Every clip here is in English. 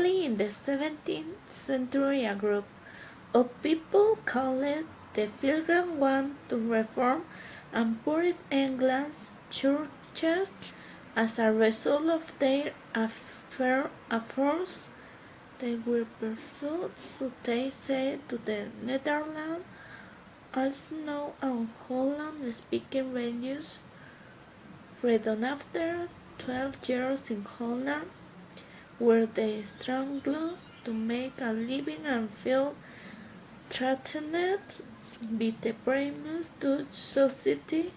Early in the 17th century, a group of people called the Pilgrims wanted to reform and purify England's churches. As a result of their efforts, they were pursued, so they said, to the Netherlands, also known as Holland-speaking regions. Freedom after 12 years in Holland, where they struggled to make a living and felt threatened by the previous Dutch society,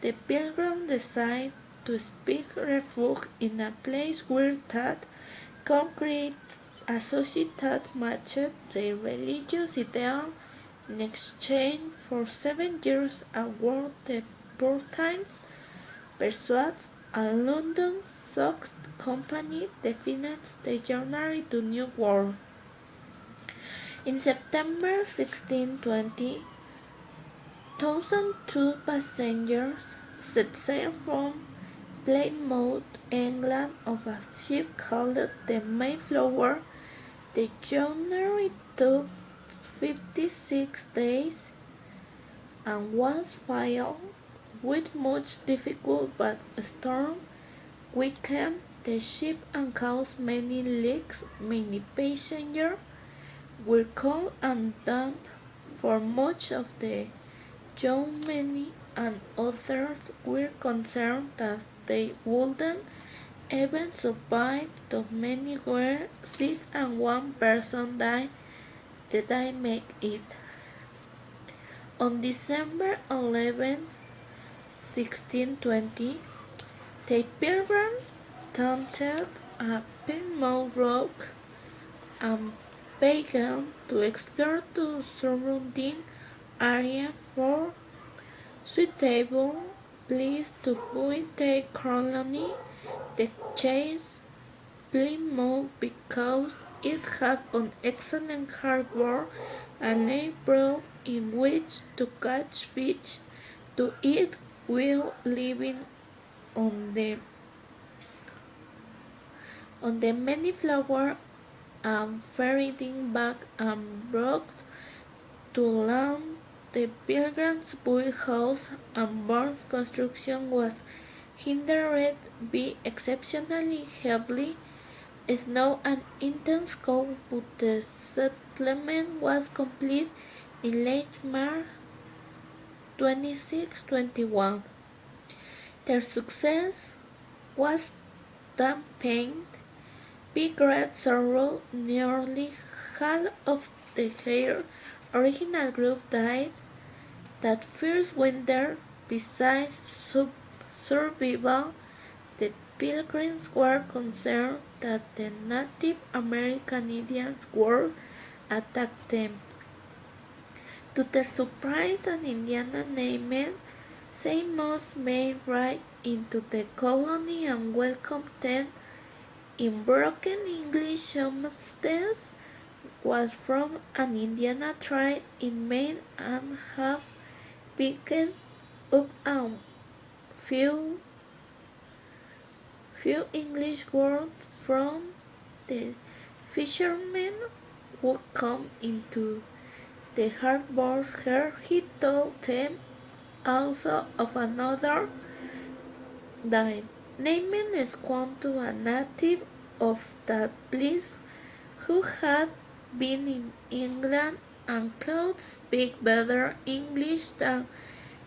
the Pilgrims decided to seek refuge in a place where that concrete a society that matched their religious ideals. In exchange for 7 years aboard the Portines, persuades a London stock company defined the journey to New World. In September 1620, 1,002 passengers set sail from Plymouth, England, on a ship called the Mayflower. The journey took 56 days and was filled with much difficulty, but a storm weakened the ship and caused many leaks. Many passengers were killed and damned for much of the journey, and others were concerned that they wouldn't even survive, though many were sick and one person died the day make it. On December 11, 1620, the Pilgrims taunted a Plymouth Rock and began to explore the surrounding area for suitable place to build their colony. They chose Plymouth because it had an excellent harbour and a brook in which to catch fish to eat while living on the Mayflower and ferrying back and brought to land. The Pilgrims built houses and barns. Construction was hindered by exceptionally heavy snow and intense cold, but the settlement was complete in late March 2621. Their success was dampened by great sorrow. Nearly half of their original group died that first winter. Besides survival, the Pilgrims were concerned that the Native American Indians would attack them. To their surprise, an Indian named Samos made right into the colony and welcomed them. In broken English, Samos was from an Indian tribe in Maine and had picked up a few English words from the fishermen who come into the harbors here. He told them also of another died, named Squanto, a native of that place, who had been in England and could speak better English than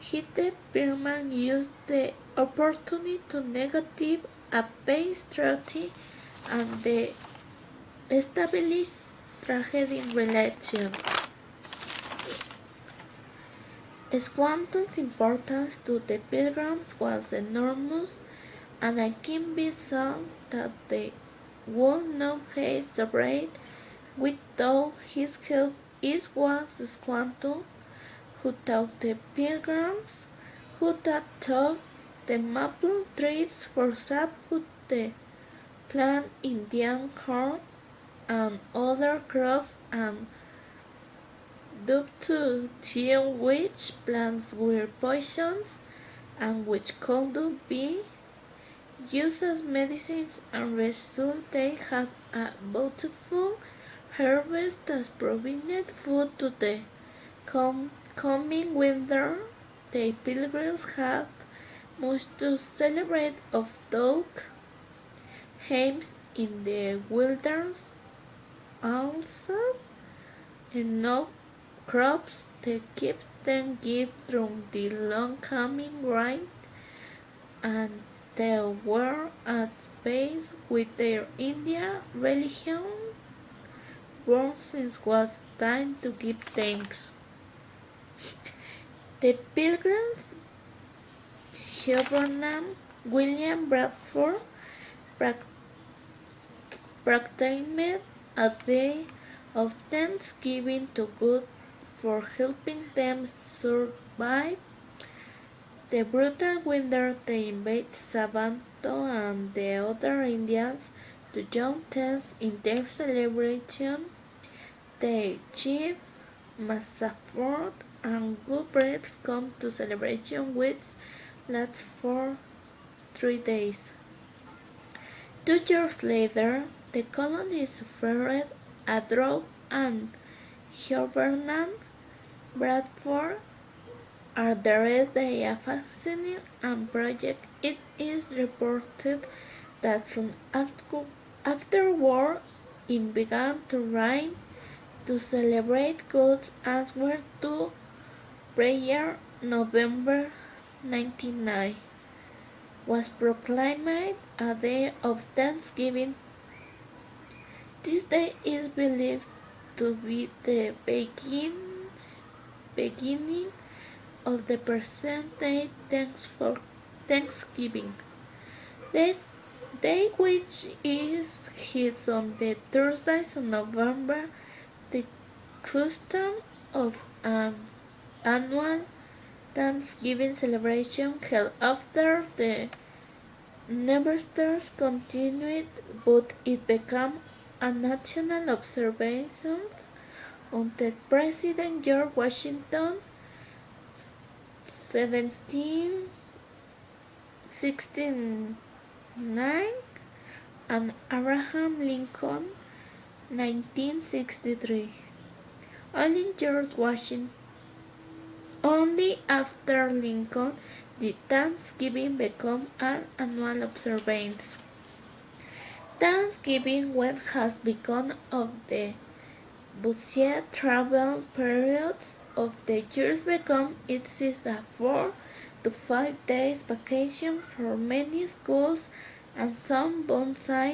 he. The Birman used the opportunity to negotiate a peace treaty and they established trading relations. Squanto's importance to the Pilgrims was enormous, and it can be said that they would not have survived without his help. It was Squanto who taught the Pilgrims who that taught the maple trees for sap, who the plant Indian corn and other crops, and due to gene which plants were poisons and which could be used as medicines and result they have a bountiful harvest as provided food to the coming winter. The pilgrims have much to celebrate of dog hymns in the wilderness also, and no crops to keep them give through the long coming rain, and they were at peace with their Indian religion born since was time to give thanks. The pilgrims Governor William Bradford proclaimed a day of thanksgiving to God for helping them survive the brutal winter. They invite Sabanto and the other Indians to join them in their celebration. The chief Massaford and good breaks come to celebration which lasts for 3 days. 2 years later, the colony suffered a drought and Governor Bradford addressed the vaccine and project. It is reported that soon afterward it began to rain. To celebrate God's answer to prayer, November 99 was proclaimed a day of thanksgiving. This day is believed to be the beginning of the present day Thanksgiving. This day, which is held on the Thursdays of November, the custom of an annual Thanksgiving celebration held after the Neverstars continued, but it became a national observance until President George Washington 1769 and Abraham Lincoln 1963. Only after Lincoln did Thanksgiving become an annual observance. Thanksgiving, when has become of the busiest travel periods of the years, become it is a 4 to 5 days vacation for many schools and some bonsai